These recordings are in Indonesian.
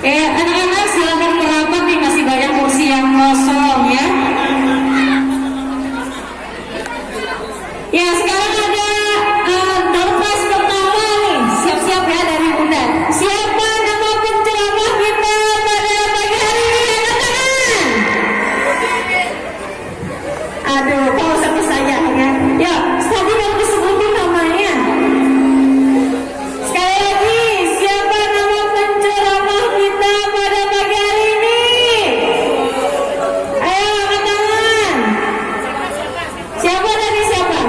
Anak-anak silakan merapat nih, masih banyak kursi yang kosong ya. Ya, sekarang ada door prize pertama nih. Siap-siap ya dari Bunda. Siapa nama penceramah kita pada pagi hari ini? Angkat tangan. Aduh, kalau sama saya ya. Ya, tadi baru disebutin namanya. Sekali lagi, siapa nama penceramah kita pada pagi hari ini? Ayo angkat tangan. Siapa tadi siapa?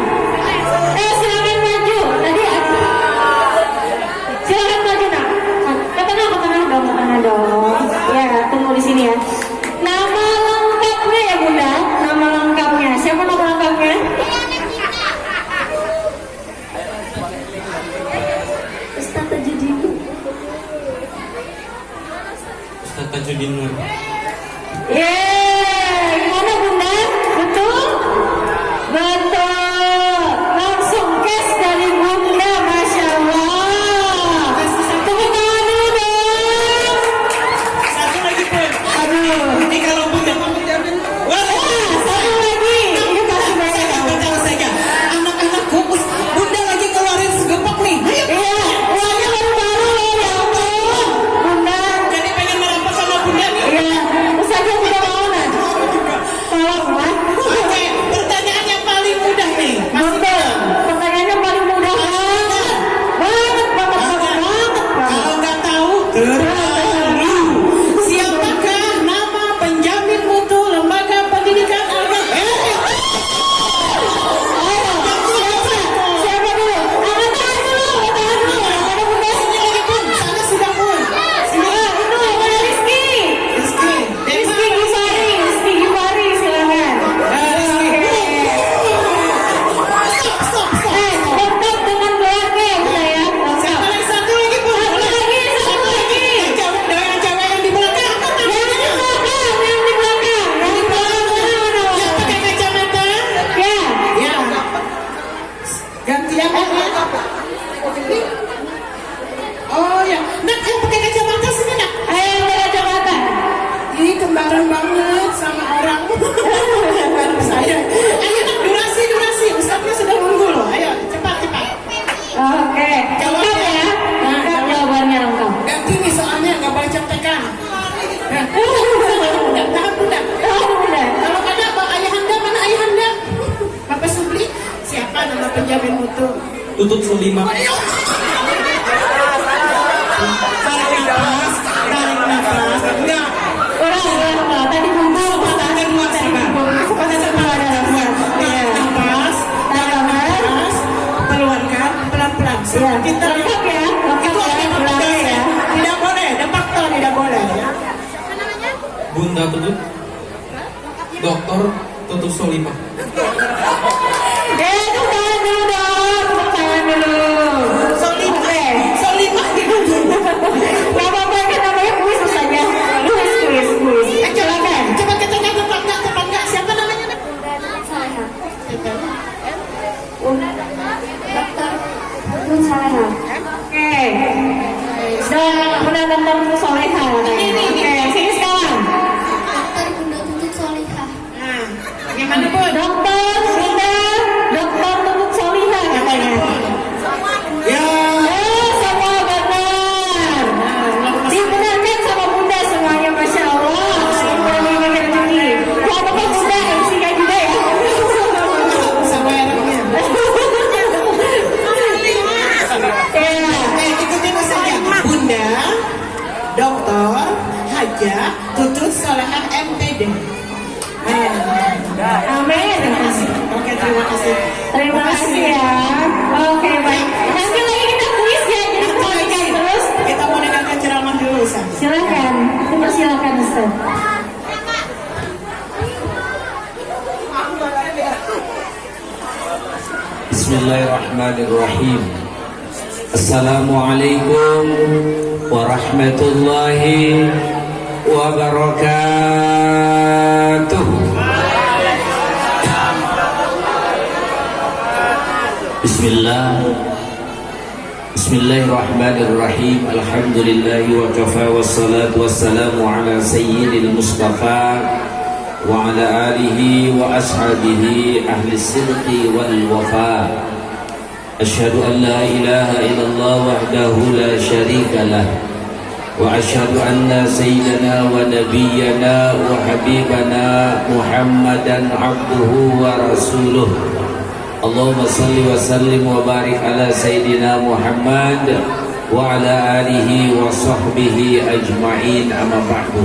Silakan maju. Tadi silakan maju nak. Ke tengah dong. Ya, tunggu di sini ya. Nama lengkapnya ya Bunda. Nama lengkapnya. Siapa nama lengkapnya? Ustaz Tajudin. Ustaz Tajudin Nur. Gimana Bunda? Betul? Betul. Langsung cash dari Bunda, Masya Allah. Tepuk tangan dulu dong. Satu lagi pun. Aduh. Ini kalau Bunda menjamin. Wah, Satu lagi. Ini kasih banyak. kalau saya anak-anakku, Bunda lagi keluarin segepak nih. Ayo. Iya, uangnya baru-baru loh, ya Allah. Bunda. Jadi pengen merapat sama Bunda nih. Iya, Ustazah sudah mau nak. Tolong lah. Oke, pertanyaan yang paling mudah nih. Betul. Pertanyaannya paling mudah banget. Kalau nggak tahu, siapakah nama penjamin mutu lembaga pendidikan agama? Siapa dulu? Angkat tangan dulu. Ada Bunda. Sini lagi pun, sana sudah pun. Sini. Itu ada Rizky. Rizky. Rizky Gifari, silakan. Stop. Lengkap dengan keluarga ya Bunda ya. Siapa lagi? Satu lagi pun. Satu lagi. Cewek yang di belakang. Yang di belakang. Yang di belakang mana? Yang pakai kacamata. Ya. Ya. Gantian kan? Oh ya. Nak, yang pakai kacamata sini nak. Ayo yang pakai kacamata. Ini kembaran banget sama orang. Baru saya. Ayo nak, durasi. Ustaznya sudah nunggu loh. Ayo, cepat. Oke. Lengkap ya. Lengkap jawabannya lengkap. Ganti nih soalnya, nggak boleh contekan. Tahan Bunda. Bunda. Kalau ada Pak Ayahanda, mana Ayahanda? Bapak Subli, siapa nama penjamin mutu? Tutut Sulimah. Tarik nafas. Enggak. Orang tadi Bunda Ada dua sabar. Nafas. Nafas. Keluarkan pelan-pelan. Iya. Kita Lengkap ya. Lengkap ya. Belakang ya. tidak boleh. Ada faktor tidak boleh. Ya. Bunda Tutut. Dokter Tutut Sulimah. Tepuk tangan dulu dong. Tepuk tangan dulu. Solimah gitu. Gak apa-apa kan namanya kuis saja. Kuis. Silakan. Coba kita lihat tepat nggak? Siapa namanya? Oke. Sudah Dokter Soleha. Oke, sini sekarang. Dokter Bunda Tutut Solihah. Nah, yang mana pun? Dokter Tutut Soleha katanya. Ya. Semua benar. Dibenarkan sama Bunda semuanya, Masya Allah. Semoga bagi rezeki. Gak apa-apa Bunda, MC-nya juga ya. Sama orangnya. Ikutin saja. Bunda, Dokter, Haja, Tutut Solehah MPD. Amin. Oke, terima kasih. Terima kasih ya. Oke, baik. Nanti lagi kita kuis ya. Jadi perhatikan terus. Kita mau dengarkan ceramah dulu, Ustaz. Silakan. Silakan Ustaz. Bismillahirrahmanirrahim. Assalamualaikum warahmatullahi wabarakatuh. Bismillah. Bismillahirrahmanirrahim. Alhamdulillahi wa kafa wassalatu wassalamu ala sayyidil mustafa wa ala alihi wa ashabihi ahli sidqi wal wafa. Asyhadu an la ilaha illallah wahdahu la syarika lah wa asyhadu anna sayyidana wa nabiyyana wa habibana Muhammadan abduhu wa rasuluh. Allahumma salli wa sallim wa barik ala sayyidina Muhammad wa ala alihi wa sahbihi ajma'in, amma ba'du.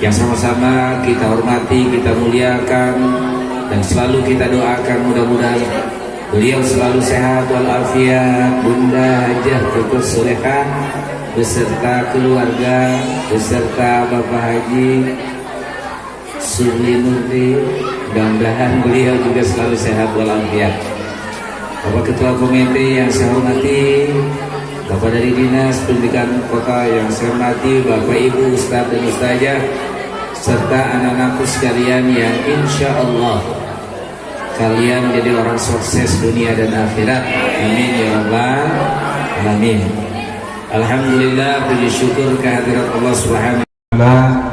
Yang sama-sama kita hormati, kita muliakan, dan selalu kita doakan mudah-mudahan beliau selalu sehat walafiat, Bunda Hajah Tutus Solehah beserta keluarga, beserta Bapak Haji Surli Nurdi. Mudah-mudahan beliau juga selalu sehat walafiat. Bapak Ketua Komite yang saya hormati, Bapak dari Dinas Pendidikan Kota yang saya hormati, Bapak Ibu Ustadz dan Ustazah, serta anak-anakku sekalian yang insya Allah kalian jadi orang sukses dunia dan akhirat. Amin ya rabbal alamin. Alhamdulillah, puji syukur kehadirat Allah Subhanahu wa ta'ala.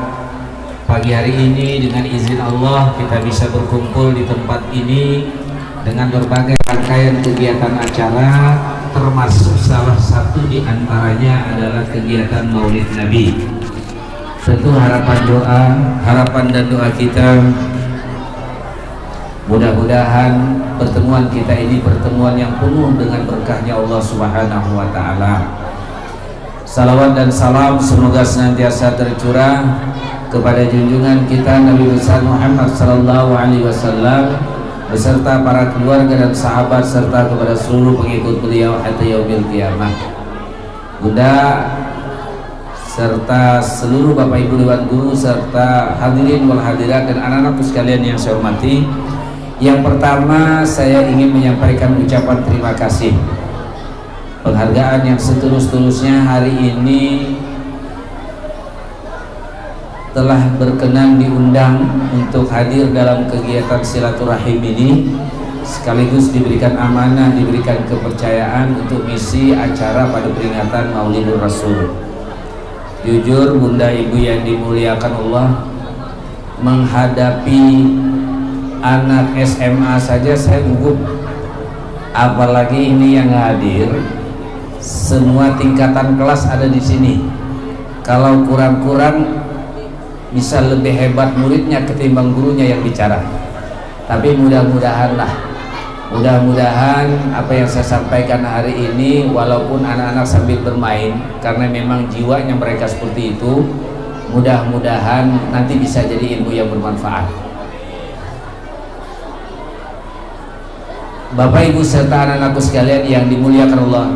Pagi hari ini dengan izin Allah kita bisa berkumpul di tempat ini dengan berbagai rangkaian kegiatan acara, termasuk salah satu di antaranya adalah kegiatan Maulid Nabi. Tentu harapan dan doa kita mudah-mudahan pertemuan kita ini pertemuan yang penuh dengan berkahnya Allah Subhanahu wa ta'ala. Salawat dan salam semoga senantiasa tercurah kepada junjungan kita Nabi besar Muhammad sallallahu alaihi wasallam beserta para keluarga dan sahabat serta kepada seluruh pengikut beliau hatta yaumil qiyamah. Bunda serta seluruh Bapak Ibu Dewan Guru serta hadirin wal hadirat dan anak-anakku sekalian yang saya hormati. Yang pertama saya ingin menyampaikan ucapan terima kasih, penghargaan yang setulus-tulusnya hari ini telah berkenan diundang untuk hadir dalam kegiatan silaturahim ini, sekaligus diberikan amanah, diberikan kepercayaan untuk misi acara pada peringatan Maulidur Rasul. Jujur Bunda Ibu yang dimuliakan Allah, menghadapi anak SMA saja saya gugup, apalagi ini yang hadir semua tingkatan kelas ada di sini. Kalau kurang-kurang bisa lebih hebat muridnya ketimbang gurunya yang bicara. Tapi mudah-mudahan apa yang saya sampaikan hari ini, walaupun anak-anak sambil bermain karena memang jiwanya mereka seperti itu, mudah-mudahan nanti bisa jadi ilmu yang bermanfaat. Bapak Ibu serta anak-anakku sekalian yang dimuliakan Allah,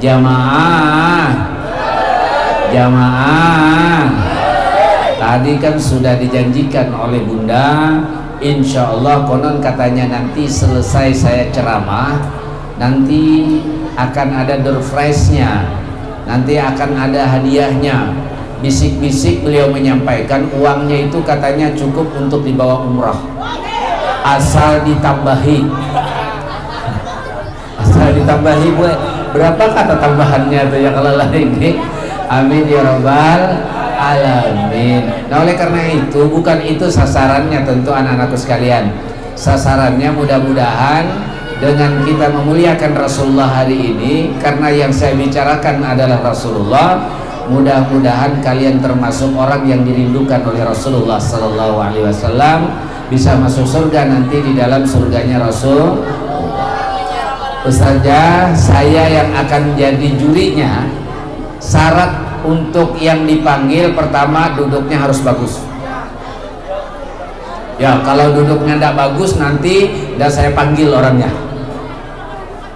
jamaah tadi kan sudah dijanjikan oleh Bunda, insya Allah konon katanya nanti selesai saya ceramah nanti akan ada door prize-nya, nanti akan ada hadiahnya. Bisik-bisik beliau menyampaikan uangnya itu katanya cukup untuk dibawa umrah, asal ditambahi Bu. Berapa kata tambahannya tuh ya kalau lagi? Amin ya rabbal alamin. Nah oleh karena itu bukan itu sasarannya tentu anak-anakku sekalian. Sasarannya mudah-mudahan dengan kita memuliakan Rasulullah hari ini, karena yang saya bicarakan adalah Rasulullah, mudah-mudahan kalian termasuk orang yang dirindukan oleh Rasulullah sallallahu alaihi wasallam, bisa masuk surga nanti di dalam surganya Rasul. Ustazah, saya yang akan jadi jurinya. Syarat untuk yang dipanggil pertama duduknya harus bagus. Ya kalau duduknya tidak bagus nanti tidak saya panggil orangnya.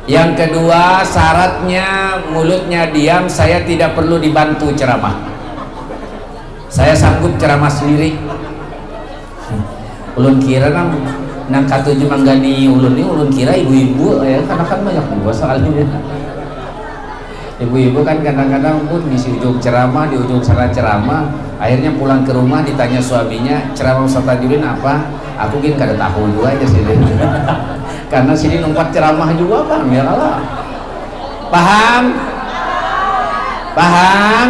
Yang kedua syaratnya mulutnya diam, saya tidak perlu dibantu ceramah. Saya sanggup ceramah sendiri. Ulun kira nang katuju manggani ulun kira ibu-ibu ya, karena kan banyak gua soalnya. Ibu-ibu kan kadang-kadang pun di ujung ceramah, di ujung sana ceramah, akhirnya pulang ke rumah ditanya suaminya, ceramah Ustaz Tajudin apa? Aku gini kada tahu juga aja sini. Karena sini numpat ceramah juga Bang, ya Allah. Paham? Paham?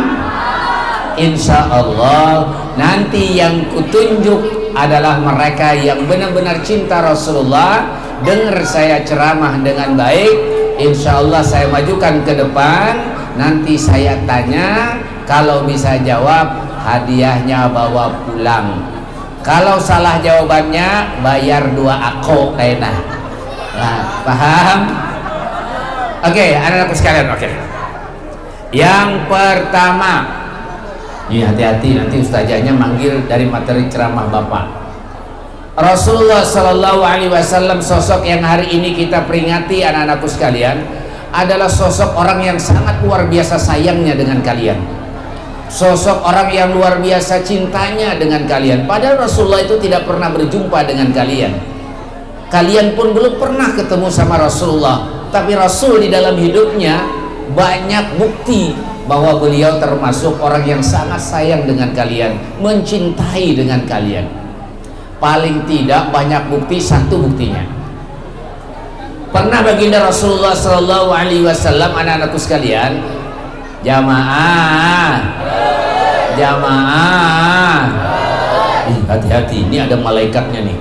Insya Allah nanti yang kutunjuk adalah mereka yang benar-benar cinta Rasulullah. Dengar saya ceramah dengan baik, insya Allah saya majukan ke depan. Nanti saya tanya, kalau bisa jawab hadiahnya bawa pulang. Kalau salah jawabannya bayar 2 ako kayaknya. Nah, paham? Oke, anak-anakku sekalian, oke. Yang pertama, ini hati-hati nanti ustazahnya manggil dari materi ceramah Bapak. Rasulullah Shallallahu Alaihi Wasallam, sosok yang hari ini kita peringati anak-anakku sekalian, adalah sosok orang yang sangat luar biasa sayangnya dengan kalian. Sosok orang yang luar biasa cintanya dengan kalian. Padahal Rasulullah itu tidak pernah berjumpa dengan kalian. Kalian pun belum pernah ketemu sama Rasulullah. Tapi Rasul di dalam hidupnya banyak bukti bahwa beliau termasuk orang yang sangat sayang dengan kalian, mencintai dengan kalian. Paling tidak banyak bukti, satu buktinya. Pernah baginda Rasulullah Sallallahu Alaihi Wasallam, anak-anakku sekalian, jamaah, jamaah, hati-hati, ini ada malaikatnya nih.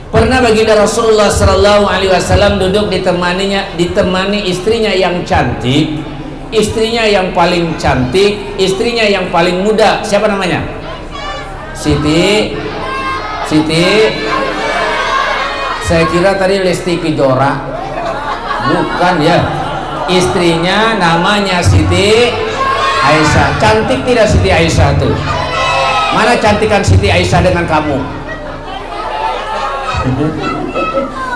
Pernah baginda Rasulullah Sallallahu Alaihi Wasallam duduk ditemani istrinya yang cantik, istrinya yang paling cantik, istrinya yang paling muda. Siapa namanya? Siti. Saya kira tadi Lesti Kejora. Bukan ya. Istrinya namanya Siti Aisyah. Cantik tidak Siti Aisyah tuh? Mana cantikan Siti Aisyah dengan kamu?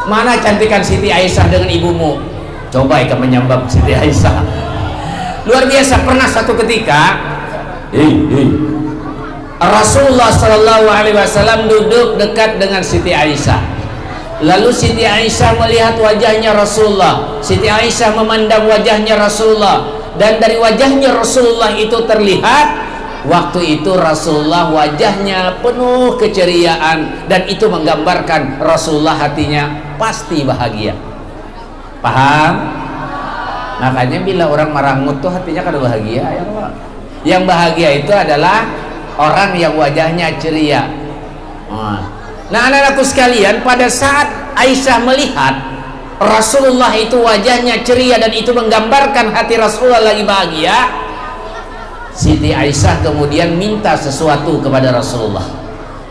Mana cantikan Siti Aisyah dengan ibumu? Coba ikan menyambab Siti Aisyah. Luar biasa. Pernah satu ketika Rasulullah Shallallahu Alaihi Wasallam duduk dekat dengan Siti Aisyah. Lalu Siti Aisyah melihat wajahnya Rasulullah. Siti Aisyah memandang wajahnya Rasulullah, dan dari wajahnya Rasulullah itu terlihat waktu itu Rasulullah wajahnya penuh keceriaan, dan itu menggambarkan Rasulullah hatinya pasti bahagia. Paham? Makanya bila orang marangut tuh hatinya kan bahagia ya Pak. Yang bahagia itu adalah orang yang wajahnya ceria. Nah, anak-anakku sekalian, pada saat Aisyah melihat Rasulullah itu wajahnya ceria dan itu menggambarkan hati Rasulullah lagi bahagia, Siti Aisyah kemudian minta sesuatu kepada Rasulullah.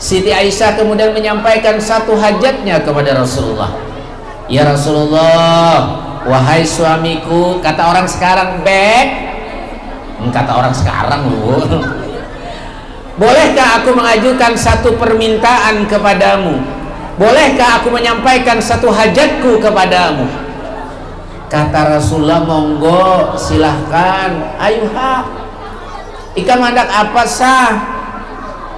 Siti Aisyah kemudian menyampaikan satu hajatnya kepada Rasulullah. Ya Rasulullah, wahai suamiku, kata orang sekarang, kata orang sekarang loh. Bolehkah aku mengajukan satu permintaan kepadamu? Bolehkah aku menyampaikan satu hajatku kepadamu? Kata Rasulullah, monggo, silahkan. Ayuha, ika mandak apa sah?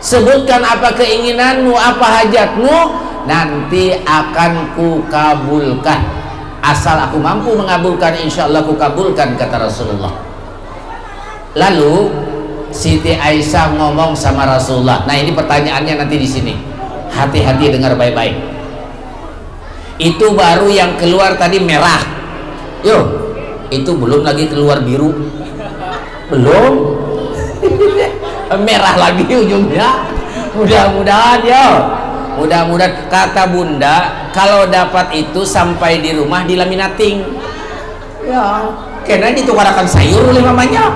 Sebutkan apa keinginanmu, apa hajatmu, nanti akan kukabulkan. Asal aku mampu mengabulkan, insya Allah kukabulkan, kata Rasulullah. Lalu Siti Aisyah ngomong sama Rasulullah. Nah, ini pertanyaannya nanti di sini. Hati-hati dengar baik-baik. Itu baru yang keluar tadi merah. Yo, itu belum lagi keluar biru. Belum. Merah lagi ujungnya. Mudah-mudahan yo. Mudah-mudahan, kata Bunda, kalau dapat itu sampai di rumah dilaminating. Ya, karena ditukarakan sayur oleh mamanya.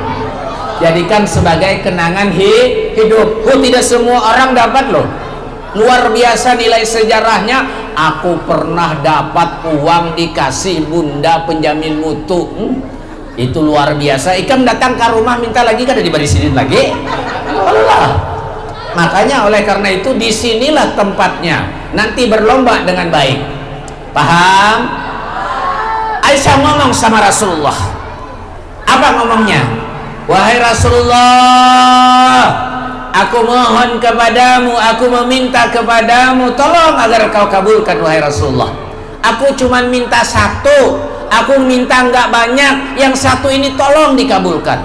Jadikan sebagai kenangan hidup. Tidak semua orang dapat loh. Luar biasa nilai sejarahnya. Aku pernah dapat uang dikasih Bunda penjamin mutu. Itu luar biasa. Ikam datang ke rumah minta lagi, kan dibarisinin lagi. Allah. Makanya oleh karena itu disinilah tempatnya. Nanti berlomba dengan baik. Paham? Aisyah ngomong sama Rasulullah. Apa ngomongnya? Wahai Rasulullah, aku mohon kepadamu, aku meminta kepadamu, tolong agar kau kabulkan wahai Rasulullah. Aku cuma minta satu, aku minta nggak banyak, yang satu ini tolong dikabulkan.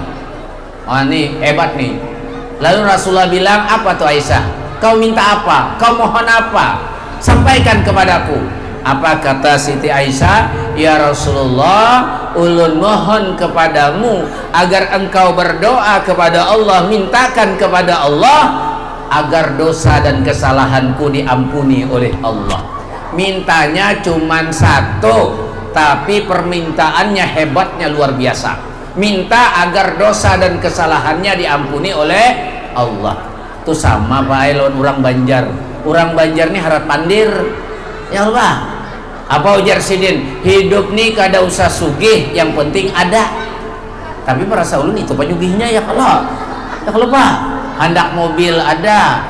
Wah, ini hebat nih. Lalu Rasulullah bilang, apa tuh Aisyah? Kau minta apa? Kau mohon apa? Sampaikan kepadaku. Apa kata Siti Aisyah? Ya Rasulullah, ulun mohon kepadamu agar engkau berdoa kepada Allah, mintakan kepada Allah agar dosa dan kesalahanku diampuni oleh Allah. Mintanya cuman satu, tapi permintaannya hebatnya luar biasa. Minta agar dosa dan kesalahannya diampuni oleh Allah. Itu sama Pak Ailon orang Banjar. Orang Banjar nih harap pandir. Ya Allah, apa ujar sidin, hidup nih kada usah sugih, yang penting ada. Tapi merasa ulun itu penyugihnya ya kalau Pak, hendak mobil ada,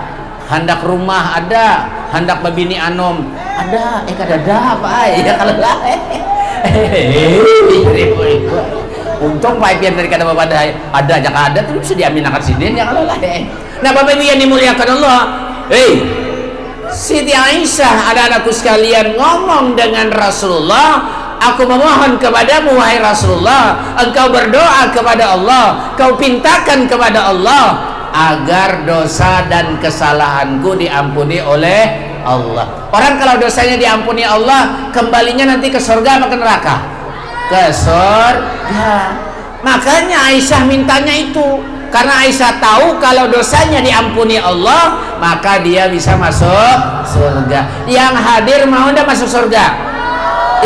hendak rumah ada, hendak babini anom ada, kada ada Pak ya kalau lah. Untung Pak Ipian dari kada bapak ada aja ada, tapi bisa diaminakan sidin ya kalau lah. Nah Bapak Ibu yang dimuliakan Allah, Siti Aisyah, anak-anakku sekalian, ngomong dengan Rasulullah, aku memohon kepadamu wahai Rasulullah, engkau berdoa kepada Allah, kau pintakan kepada Allah agar dosa dan kesalahanku diampuni oleh Allah. Orang kalau dosanya diampuni Allah, kembalinya nanti ke surga apa ke neraka? Ke surga. Makanya Aisyah mintanya itu, karena Aisyah tahu kalau dosanya diampuni Allah, maka dia bisa masuk surga. Yang hadir mau ndak masuk surga?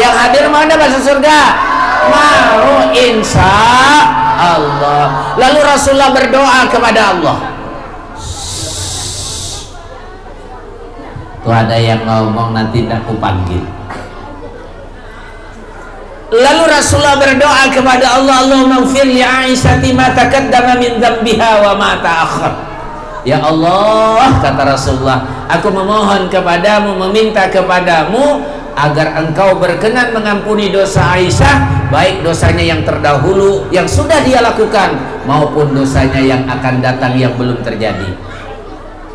Yang hadir mau ndak masuk surga? Mau, insya Allah. Lalu Rasulullah berdoa kepada Allah. Tuh ada yang ngomong nanti ndak ku panggil. Lalu Rasulullah berdoa kepada Allah, Allahumma ighfir li Aisyah ma taqaddama min dhanbiha wa ma ta'akhkhar. Ya Allah, kata Rasulullah, aku memohon kepadamu, meminta kepadamu agar engkau berkenan mengampuni dosa Aisyah, baik dosanya yang terdahulu yang sudah dia lakukan maupun dosanya yang akan datang yang belum terjadi.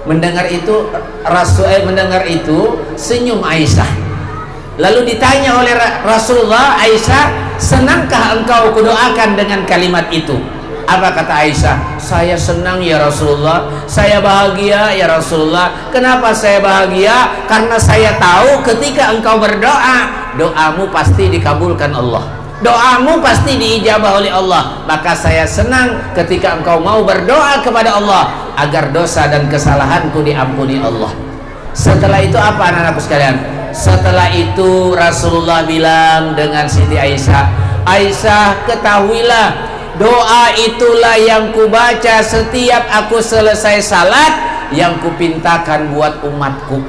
Mendengar itu mendengar itu senyum Aisyah. Lalu ditanya oleh Rasulullah, Aisyah, senangkah engkau kudoakan dengan kalimat itu? Apa kata Aisyah? Saya senang ya Rasulullah, saya bahagia ya Rasulullah. Kenapa saya bahagia? Karena saya tahu ketika engkau berdoa, doamu pasti dikabulkan Allah, doamu pasti diijabah oleh Allah. Maka saya senang ketika engkau mau berdoa kepada Allah agar dosa dan kesalahanku diampuni Allah. Setelah itu apa anak-anakku sekalian? Setelah itu Rasulullah bilang dengan Siti Aisyah, Aisyah, ketahuilah, doa itulah yang kubaca setiap aku selesai salat, yang kupintakan buat umatku.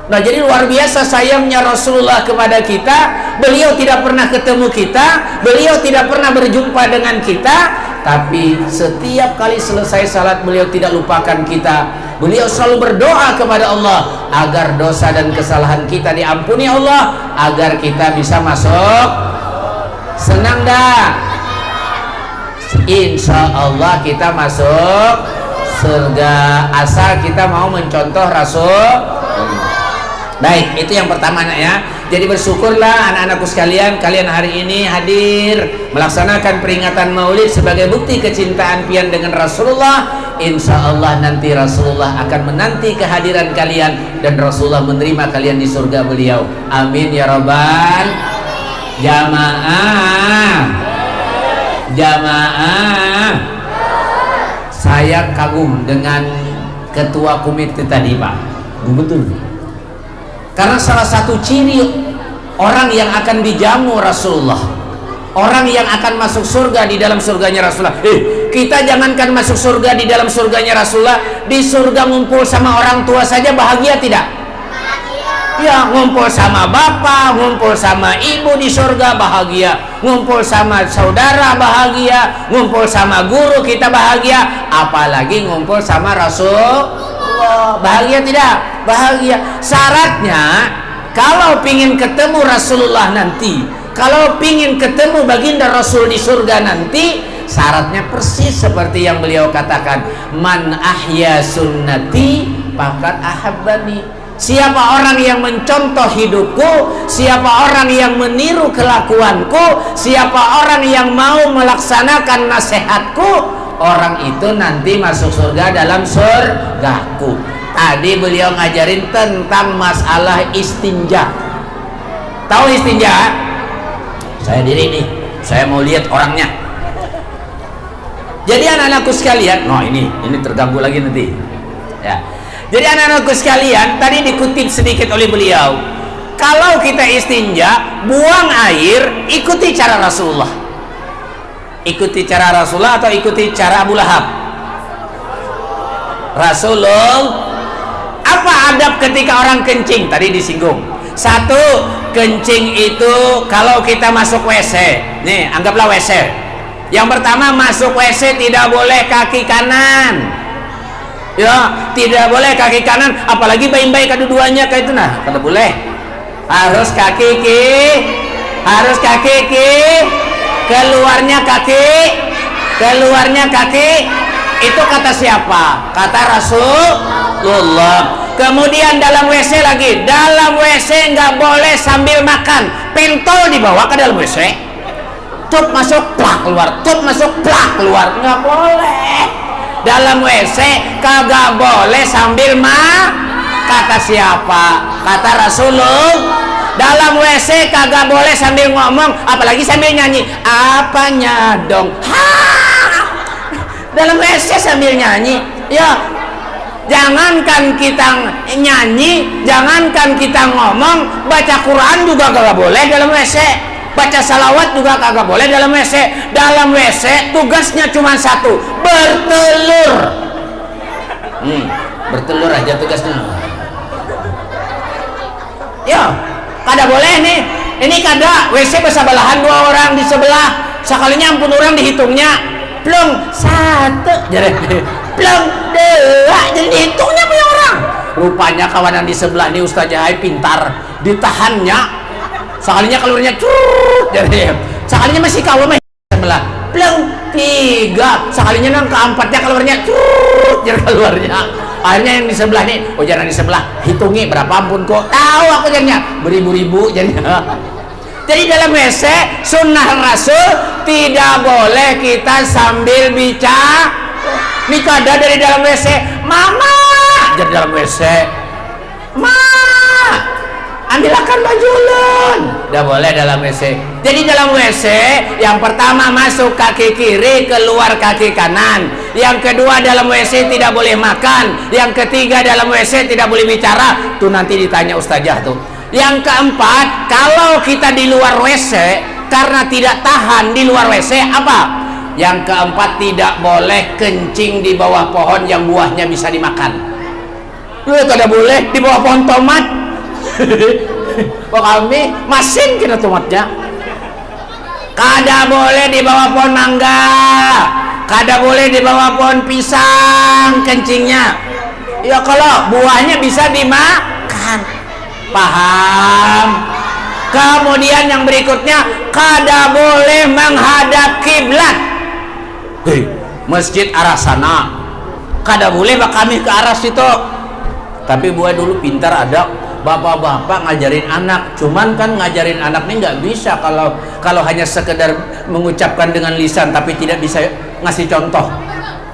Nah, jadi luar biasa sayangnya Rasulullah kepada kita. Beliau tidak pernah ketemu kita, beliau tidak pernah berjumpa dengan kita, tapi setiap kali selesai salat beliau tidak lupakan kita. Beliau selalu berdoa kepada Allah agar dosa dan kesalahan kita diampuni Allah, agar kita bisa masuk. Senang dah? Insya Allah kita masuk surga asal kita mau mencontoh Rasul. Baik, itu yang pertama nak ya. Jadi bersyukurlah anak-anakku sekalian, kalian hari ini hadir melaksanakan peringatan Maulid sebagai bukti kecintaan pian dengan Rasulullah. Insya Allah nanti Rasulullah akan menanti kehadiran kalian dan Rasulullah menerima kalian di surga beliau. Amin ya Rabbal. Jamaah. Saya kagum dengan ketua komite tadi Pak. Betul. Karena salah satu ciri orang yang akan dijamu Rasulullah, orang yang akan masuk surga di dalam surganya Rasulullah. Kita jangankan masuk surga di dalam surganya Rasulullah, di surga ngumpul sama orang tua saja bahagia tidak? Ya, ngumpul sama bapak, ngumpul sama ibu di surga bahagia, ngumpul sama saudara bahagia, ngumpul sama guru kita bahagia, apalagi ngumpul sama Rasul. Bahagia tidak? Bahagia. Syaratnya kalau pingin ketemu Rasulullah nanti, kalau pingin ketemu baginda Rasul di surga nanti, syaratnya persis seperti yang beliau katakan, man ahya sunnati faqad ahabbani. Siapa orang yang mencontoh hidupku, siapa orang yang meniru kelakuanku, siapa orang yang mau melaksanakan nasihatku, orang itu nanti masuk surga dalam surgaku. Tadi beliau ngajarin tentang masalah istinja. Tahu istinja? Saya diri nih. saya mau lihat orangnya. Jadi anak-anakku sekalian, no ini terganggu lagi nanti ya. Jadi anak-anakku sekalian, tadi dikutip sedikit oleh beliau, kalau kita istinja buang air, ikuti cara Rasulullah. Ikuti cara Rasulullah atau ikuti cara Abu Lahab? Rasulullah. Apa adab ketika orang kencing? Tadi disinggung. Satu, kencing itu kalau kita masuk WC, nih anggaplah WC. Yang pertama, masuk WC tidak boleh kaki kanan. Ya, tidak boleh kaki kanan, apalagi bayi-bayi kedua-duanya kayak itu nah, kada boleh. Harus kaki keluarnya kaki. Itu kata siapa? Kata Rasulullah. Kemudian dalam WC lagi, dalam WC nggak boleh sambil makan, pentol dibawa ke dalam WC. Tup masuk, plak keluar, tup masuk, plak keluar, nggak boleh. Dalam WC kagak boleh sambil kata siapa? Kata Rasulullah. Dalam WC kagak boleh sambil ngomong, apalagi sambil nyanyi. Apanya dong? Dalam WC sambil nyanyi, ya. Jangankan kita nyanyi, jangankan kita ngomong, baca Quran juga kagak boleh dalam WC. Baca salawat juga kagak boleh dalam WC. Dalam WC tugasnya cuma satu, bertelur. Bertelur aja tugasnya. Ya, kada boleh nih. Ini kada WC bersebelahan, dua orang di sebelah. Sekalinya ampun orang dihitungnya. Plung satu, jadi plung dua, jadi dihitungnya punya orang. Rupanya kawanan di sebelah ini Ustaz Jahai pintar, ditahannya. Sekalinya keluarnya curut, jadi sekalinya masih kawan sebelah. Plung tiga, sekalinya nang keempatnya keluarnya curut, jadi keluarnya. Akhirnya yang di sebelah nih, oh jangan di sebelah, hitungi berapa ampun kok. Tahu aku jadinya beribu-ribu jadinya. Jadi dalam WC sunnah Rasul tidak boleh kita sambil bicara. Ini kada dari dalam WC, mama jadi dalam WC, ma ambilkan baju ulun, tidak boleh dalam WC. Jadi dalam WC yang pertama masuk kaki kiri, keluar kaki kanan. Yang kedua dalam WC tidak boleh makan. Yang ketiga dalam WC tidak boleh bicara. Tuh nanti ditanya ustazah tuh. Yang keempat, kalau kita di luar WC karena tidak tahan di luar WC apa? Yang keempat, tidak boleh kencing di bawah pohon yang buahnya bisa dimakan. Tidak boleh di bawah pohon tomat. Kok kami masin kena tomatnya. Kada boleh di bawah pohon mangga. Kada boleh di bawah pohon pisang kencingnya. Ya kalau buahnya bisa dimakan. Paham? Kemudian yang berikutnya, kada boleh menghadap kiblat. Masjid arah sana, kada boleh kami ke arah situ. Tapi buat dulu pintar, ada bapak-bapak ngajarin anak. Cuman kan ngajarin anak ini nggak bisa kalau hanya sekedar mengucapkan dengan lisan tapi tidak bisa ngasih contoh.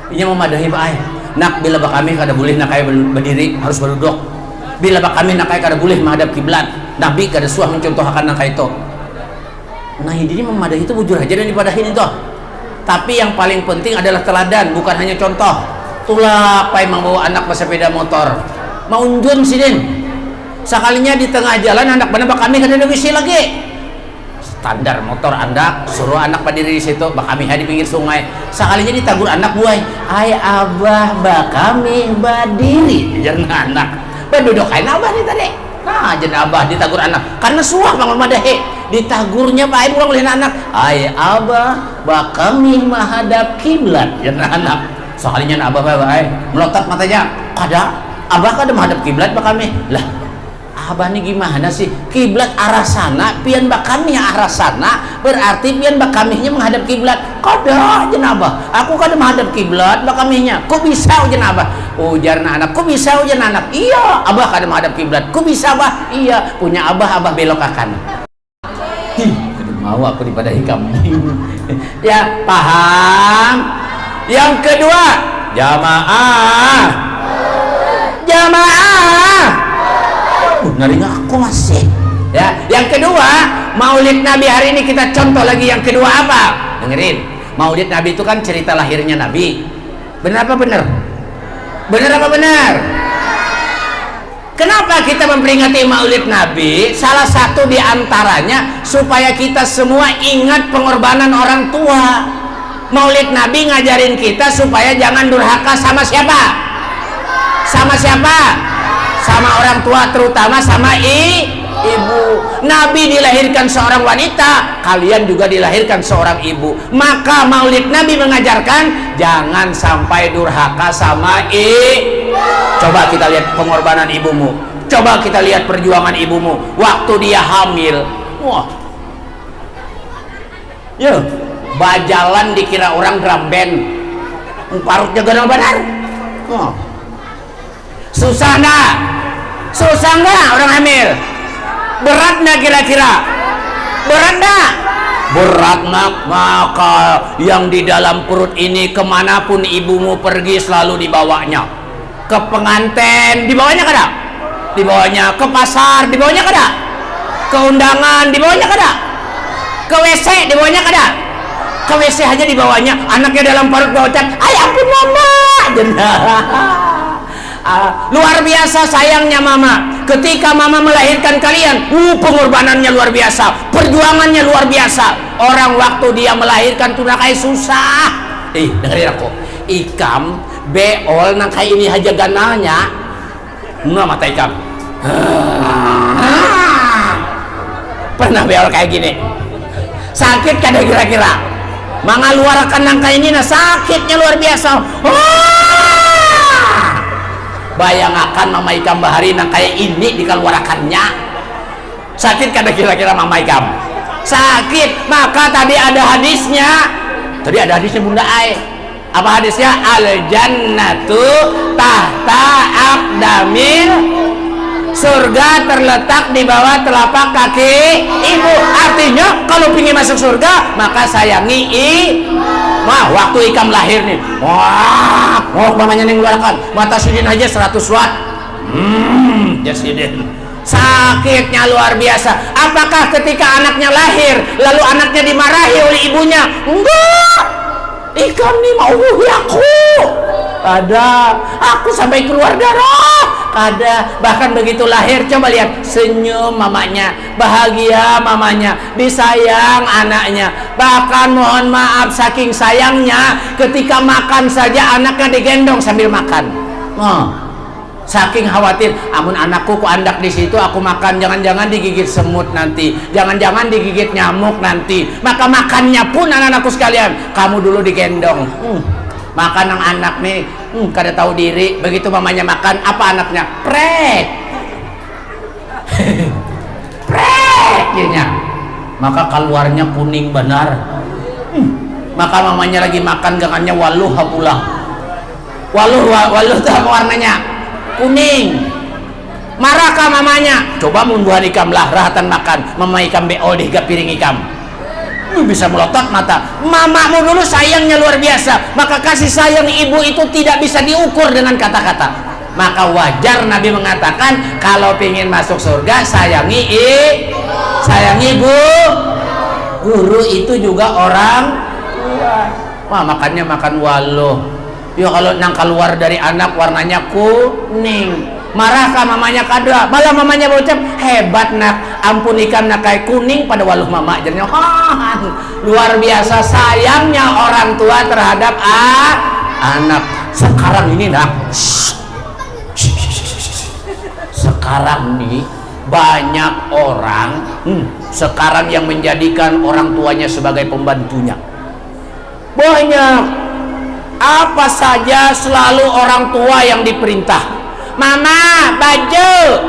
Ini memadahi Pak Ay. Nak, bila kami kada boleh nak kayak berdiri, harus berduduk. Bila kami nak kada boleh menghadap kiblat, Nabi kada suah mencontohkan nak itu. Nah ini memadahi itu bujur aja dan dipadahin itu. Tapi yang paling penting adalah teladan, bukan hanya contoh. Tulah apa yang membawa anak bersepeda motor, mau unjun sidin. Sekalinya di tengah jalan anak benar kami kada ada wisi lagi. Standar motor Anda suruh anak berdiri di situ, kami di pinggir sungai. Sekalinya ditagur anak buai, ay abah kami berdiri, jangan anak. Penduduk kain abah nih tadi. Nah, jangan abah ditagur anak. Karena suah bangun madahi. Ditagurnya Pak Ibu oleh anak. Ay abah, kami menghadap kiblat. Jangan anak. Soalnya abah melotot matanya. Kada, abah kada menghadap kiblat kami. Lah, abah nih gimana sih? Kiblat arah sana, pian kami arah sana. Berarti pian kaminya menghadap kiblat. Kada, jangan abah. Aku kada menghadap kiblat kaminya. Kok bisa jangan abah? Ujar anak, kok bisa ujar anak? Iya, abah kada menghadap kiblat. Kok bisa abah? Iya, punya abah belok ke kanan. Mau aku dipadahi kambing. Ya, paham? Yang kedua, jamaah. Jamaah. Naring aku masih. Ya, yang kedua, Maulid Nabi hari ini kita contoh lagi yang kedua apa? Dengerin. Maulid Nabi itu kan cerita lahirnya Nabi. Benar apa benar? Benar apa benar? Kenapa kita memperingati Maulid Nabi? Salah satu di antaranya supaya kita semua ingat pengorbanan orang tua. Maulid Nabi ngajarin kita supaya jangan durhaka sama siapa? Sama siapa? Sama orang tua, terutama sama ibu. Nabi dilahirkan seorang wanita, kalian juga dilahirkan seorang ibu. Maka Maulid Nabi mengajarkan jangan sampai durhaka sama Coba kita lihat pengorbanan ibumu. Coba kita lihat perjuangan ibumu waktu dia hamil. Wah. Ya, bajalan dikira orang drum band. Parutnya gana benar. Wah. Susah enggak? Susah enggak orang hamil? Berat enggak kira-kira? Berat enggak? Berat nak. Maka yang di dalam perut ini kemanapun ibumu pergi selalu dibawanya. Ke pengantin dibawanya kada? Dibawanya. Ke pasar dibawanya kada? Ke undangan dibawanya kada? Ke WC dibawanya kada? Ke WC aja dibawanya. Anaknya dalam perut berucap, "Ay ampun mama." Luar biasa sayangnya mama. Ketika mama melahirkan kalian, pengorbanannya luar biasa, perjuangannya luar biasa. Orang waktu dia melahirkan tuh kayak susah. Dengerin aku. Ikam beol nang kayak ini aja ganalnya. Mata ikam. Pernah beol kayak gini? Sakit kada kira-kira? Mengeluarkan nang kayak ini, nah sakitnya luar biasa. Bayangkan mama ikam bahari nang kayak ini dikeluarkannya. Sakit kada kira-kira mama ikam? Sakit. Maka tadi ada hadisnya. Tadi ada hadisnya Bunda Ai. Apa hadisnya? Al jannatu tahta aqdamil, surga terletak di bawah telapak kaki ibu. Artinya kalau ingin masuk surga maka sayangi Wah, waktu ikam lahir nih, wah, mamanya mengeluarkan mata sidin aja 100 watt. Ya sidin. Sakitnya luar biasa. Apakah ketika anaknya lahir lalu anaknya dimarahi oleh ibunya? Enggak. Ikam nih mau aku. Ada. Aku sampai keluar darah. Ada. Bahkan begitu lahir, coba lihat senyum mamanya, bahagia mamanya, disayang anaknya. Bahkan mohon maaf saking sayangnya, ketika makan saja anaknya digendong sambil makan. Saking khawatir, amun anakku ku andak di situ, aku makan jangan-jangan digigit semut nanti, jangan-jangan digigit nyamuk nanti. Maka makannya pun anak-anakku sekalian, kamu dulu digendong. Makan yang anak nih, kada tahu diri. Begitu mamanya makan, apa anaknya? Prek. Prek ya. Maka keluarnya kuning benar. Maka mamanya lagi makan gangannya waluh pula. Waluh itu apa warnanya? Kuning. Marahkah mamanya? Coba munduhan ikam lah rahatan makan. Mama ikam beol di piring ikam. Bisa melotot mata. Mamamu dulu sayangnya luar biasa. Maka kasih sayang ibu itu tidak bisa diukur dengan kata-kata. Maka wajar Nabi mengatakan kalau ingin masuk surga sayangi ibu. Guru itu juga orang tua. Wah, makannya makan waluh. Ya kalau nang keluar dari anak warnanya kuning. Marahkah mamanya kada? Malah mamanya berucap, hebat nak, ampun ikam nak kayak kuning pada waluh mama. Jadinya luar biasa sayangnya orang tua terhadap anak. Sekarang ini nak, sekarang nih banyak orang sekarang yang menjadikan orang tuanya sebagai pembantunya. Banyak. Apa saja selalu orang tua yang diperintah. Mama baju,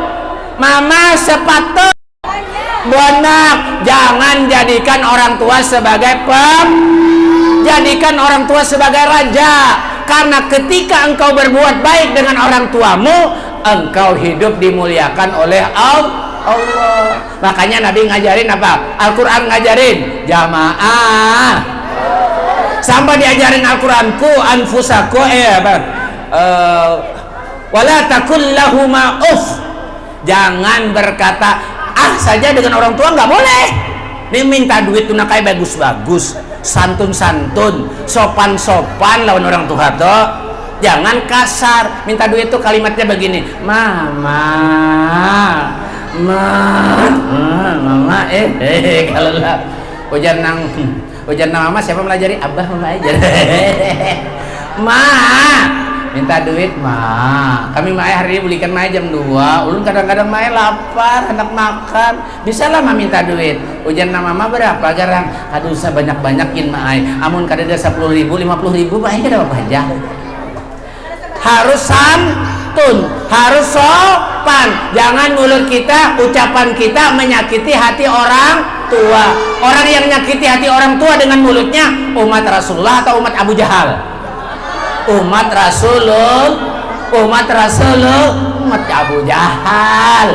mama sepatu. Bonak, jangan jadikan orang tua sebagai jadikan orang tua sebagai raja. Karena ketika engkau berbuat baik dengan orang tuamu, engkau hidup dimuliakan oleh Allah. Makanya Nabi ngajarin apa? Al-Quran ngajarin jamaah. Sampai diajarin Al-Quran ku anfusaku wala takul lahuma uff. Jangan berkata saja dengan orang tua, nggak boleh. Ini minta duit tuh kayak bagus-bagus, santun-santun, sopan-sopan lawan orang tua tuh. Jangan kasar. Minta duit tuh kalimatnya begini, mama, mama, kalau lah ujar nang mama siapa melajari? Abah melajari. Ma, minta duit ma, kami mae hari ini belikan mae jam 2. Ulun kadang-kadang mae lapar, hendak makan, bisa lah ma minta duit. Ujian nama mama berapa garang? Aduh usah banyak-banyakin mae, amun kadang 10.000, 50.000 mae ada apa aja. Harus santun, harus sopan. Jangan mulut kita, ucapan kita menyakiti hati orang tua. Orang yang menyakiti hati orang tua dengan mulutnya umat Rasulullah atau umat Abu Jahal? Umat Rasulullah, umat Abu Jahal.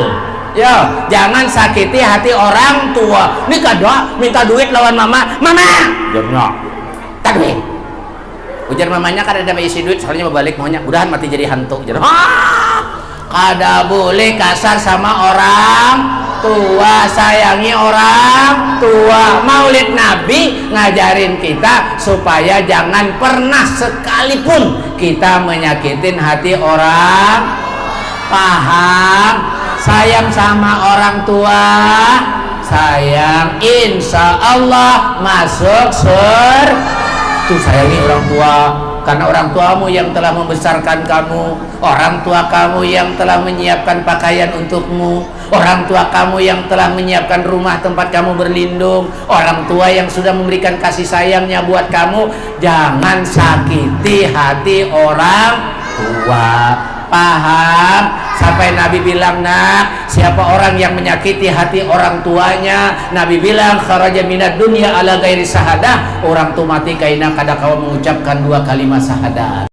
Yo, jangan sakiti hati orang tua. Ini doa minta duit lawan mama, mama, jangan tak duit. Ujar mamanya kan ada isi duit, soalnya balik maunya, udahan mati jadi hantu. Jadi, kada boleh kasar sama orang tua, sayangi orang tua. Maulid Nabi ngajarin kita supaya jangan pernah sekalipun kita menyakitin hati orang. Paham? Sayang sama orang tua, sayang, insya Allah masuk surga. Tuh sayangi orang tua, karena orang tuamu yang telah membesarkan kamu, orang tua kamu yang telah menyiapkan pakaian untukmu, orang tua kamu yang telah menyiapkan rumah tempat kamu berlindung, orang tua yang sudah memberikan kasih sayangnya buat kamu. Jangan sakiti hati orang tua. Paham? Sampai Nabi bilang, nak, siapa orang yang menyakiti hati orang tuanya, Nabi bilang kharaja minad dunya ala ghairi syahadah. Orang tu mati kaina kada kau mengucapkan 2 kalimat syahadat.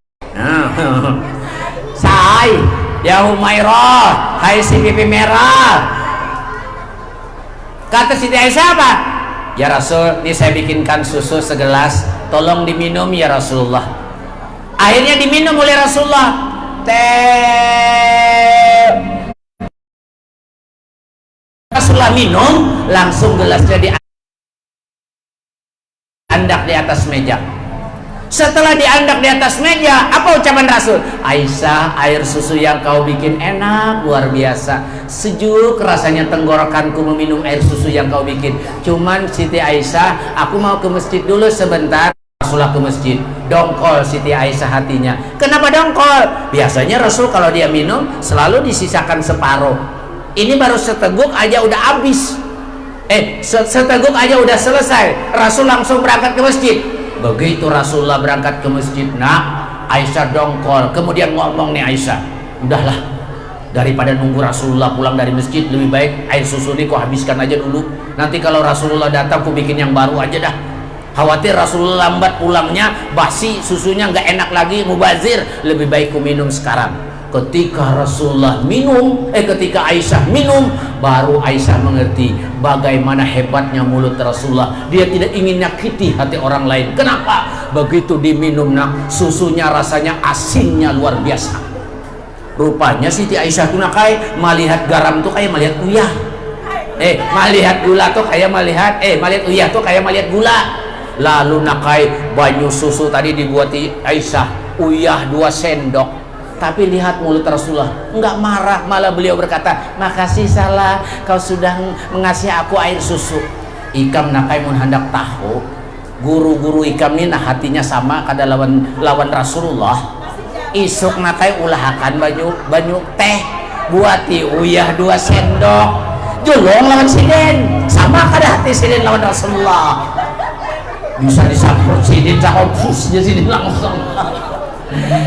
Say, ya Humairah, hai si pipi merah. Kata Siti Aisyah apa? Ya Rasul, ini saya bikinkan susu segelas, tolong diminum ya Rasulullah. Akhirnya diminum oleh Rasulullah. Rasulullah minum, langsung gelasnya diandak di atas meja. Setelah diandak di atas meja, apa ucapan Rasul? Aisyah, air susu yang kau bikin enak luar biasa, sejuk rasanya tenggorokanku meminum air susu yang kau bikin. Cuman Siti Aisyah, aku mau ke masjid dulu sebentar. Rasulullah ke masjid, dongkol Siti Aisyah hatinya. Kenapa dongkol? Biasanya Rasul kalau dia minum selalu disisakan separuh. Ini baru seteguk aja udah habis. Seteguk aja udah selesai. Rasul langsung berangkat ke masjid. Begitu Rasulullah berangkat ke masjid, nah Aisyah dongkol. Kemudian ngomong nih Aisyah, udahlah, daripada nunggu Rasulullah pulang dari masjid, lebih baik air susu ini kau habiskan aja dulu. Nanti kalau Rasulullah datang, ku bikin yang baru aja dah. Khawatir Rasulullah lambat pulangnya, basi susunya nggak enak lagi, mubazir. Lebih baik ku minum sekarang. Ketika Rasulullah minum, ketika Aisyah minum, baru Aisyah mengerti bagaimana hebatnya mulut Rasulullah. Dia tidak ingin nyakiti hati orang lain. Kenapa? Begitu diminum, nak, susunya rasanya asinnya luar biasa. Rupanya Siti Aisyah tuh nakai melihat garam tuh kayak melihat uyah. Melihat gula tuh kayak melihat uyah tuh kayak melihat gula. Lalu nakai banyu susu tadi dibuati Aisyah, uyah 2 sendok. Tapi lihat mulut Rasulullah, enggak marah, malah beliau berkata, makasih salah, kau sudah mengasih aku air susu. Ikam nakai mun hendak tahu, guru-guru ikam ini nah hatinya sama kada lawan Rasulullah. Isuk nakai ulahakan banyu teh, buati uyah 2 sendok. Julung lawan siden, sama kada hati siden lawan Rasulullah. Bisa disampur sidin cakopusnya sidin langsung.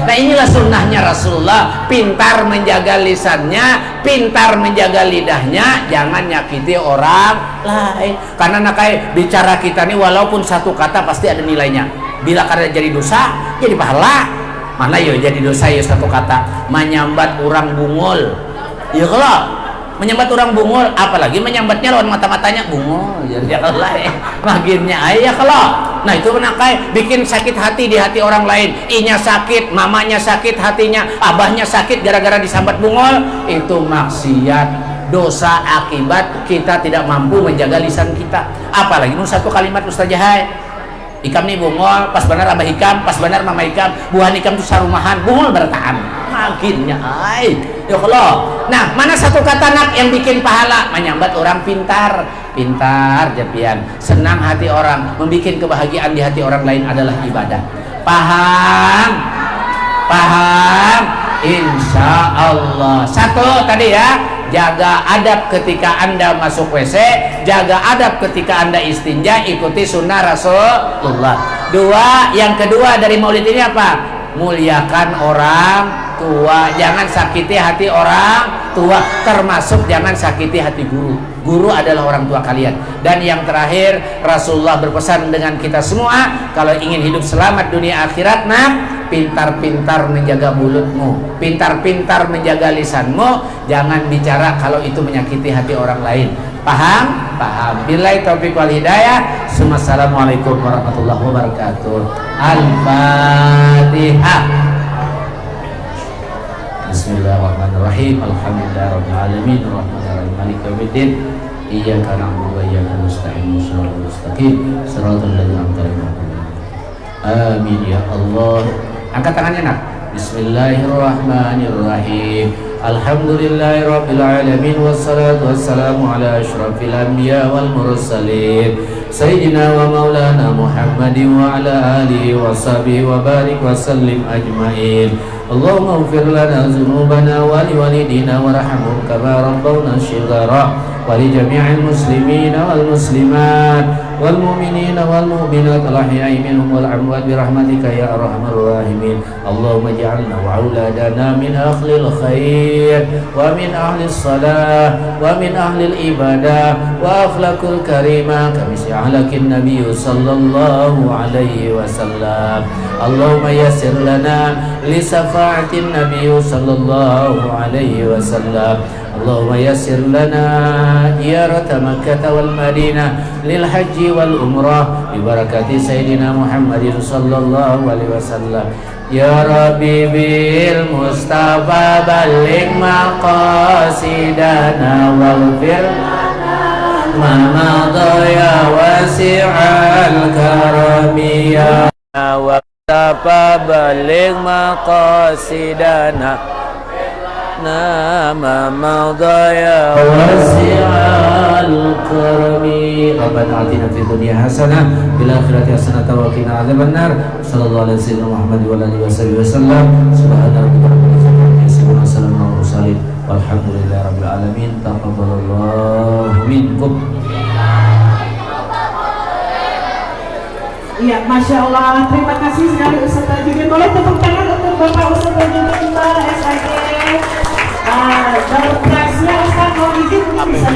Nah inilah sunnahnya Rasulullah, pintar menjaga lisannya, pintar menjaga lidahnya, jangan nyakiti orang lain. Karena nakai bicara kita nih walaupun satu kata pasti ada nilainya. Bila kada jadi dosa, jadi pahala. Mana yo jadi dosa yo satu kata. Menyambat orang bungul. Ya kalau menyambat orang bungul, apalagi menyambatnya lawan mata-matanya bungul, ya Allah, makinnya ayah kalau. Nah itu menakai bikin sakit hati di hati orang lain. Inya sakit, mamanya sakit hatinya, abahnya sakit gara-gara disambat bungul. Itu maksiat dosa akibat kita tidak mampu menjaga lisan kita. Apalagi nu satu kalimat Ustaz Jahai, ikam nih bungol, pas benar abah ikam, pas benar mama ikam, buah ikam tuh sarumahan, bungol bertahan makinnya ay ya Allah. Nah, mana satu kata nak yang bikin pahala? Menyambat orang pintar japian, senang hati orang, membuat kebahagiaan di hati orang lain adalah ibadah. Paham insya Allah. Satu tadi ya, jaga adab ketika Anda masuk WC, jaga adab ketika Anda istinja, ikuti sunnah Rasulullah. Yang kedua dari maulid ini apa? Muliakan orang tua, jangan sakiti hati orang tua, termasuk jangan sakiti hati guru. Guru adalah orang tua kalian. Dan yang terakhir, Rasulullah berpesan dengan kita semua, kalau ingin hidup selamat dunia akhirat, nah, pintar-pintar menjaga mulutmu, pintar-pintar menjaga lisanmu, jangan bicara kalau itu menyakiti hati orang lain. Paham? Paham. Billahi taufiq wal hidayah. Assalamualaikum warahmatullahi wabarakatuh. Al-Fatihah. Bismillahirrahmanirrahim. Alhamdulillahirabbil alamin, arrahmanirrahim, maliki yaumiddin. Iyyaka na'budu wa iyyaka nasta'in. Shiratal mustaqim, shiratal ladzina an'amta 'alaihim. Amin ya Allah. Angkat tangannya nak. Bismillahirrahmanirrahim. Alhamdulillahirabbil alamin, wassalatu wassalamu ala asyrafil anbiya wal mursalin sayyidina wa maulana Muhammadin wa ala alihi wa sahbihi wa barik wa sallim ajmain. Allahumma ighfir lana dzunubana wa liwalidina warhamhum kama rabbawna shighara wa li jami'il muslimina wal muslimat wal mu'minina wal mu'minat al-ahya'i minhum wal amwat bi rahmatika ya arhamar rahimin. Allahumma ij'alna wa auladana min ahlil khair wa min ahlis salah wa min ahlil ibadah wa akhlaqul karimah kami si'alakin nabiyyu sallallahu alaihi wasallam. Allahumma yassir lana li safa'atin nabiyyu sallallahu alaihi wasallam. Allahumma yassir lana ziyarata Makkah wal Madinah lil haji wal umrah bi barakati sayyidina Muhammadin sallallahu alaihi wasallam. Ya Rabbi bil Mustafa balligh maqasidana waghfir ma madha ya wasi'al karami ya Mustafa balligh maqasidana nama madaya wasi'al karami. Rabbana atina fid dunya hasanah fil akhirati hasanah wa qina adzabannar. Sallallahu alaihi wasallam Muhammad wa alihi wasallam. Subhana rabbika rabbil izzati amma yasifun wa salamun alal mursalin walhamdulillahi rabbil alamin. Taqabbalallahu minkum. Iya, Masya Allah, terima kasih sekali Ustaz Tajudin. Boleh tepuk tangan untuk Bapak Ustaz Tajudin kita, SIG. Dalam kelasnya Ustaz mau izin bisa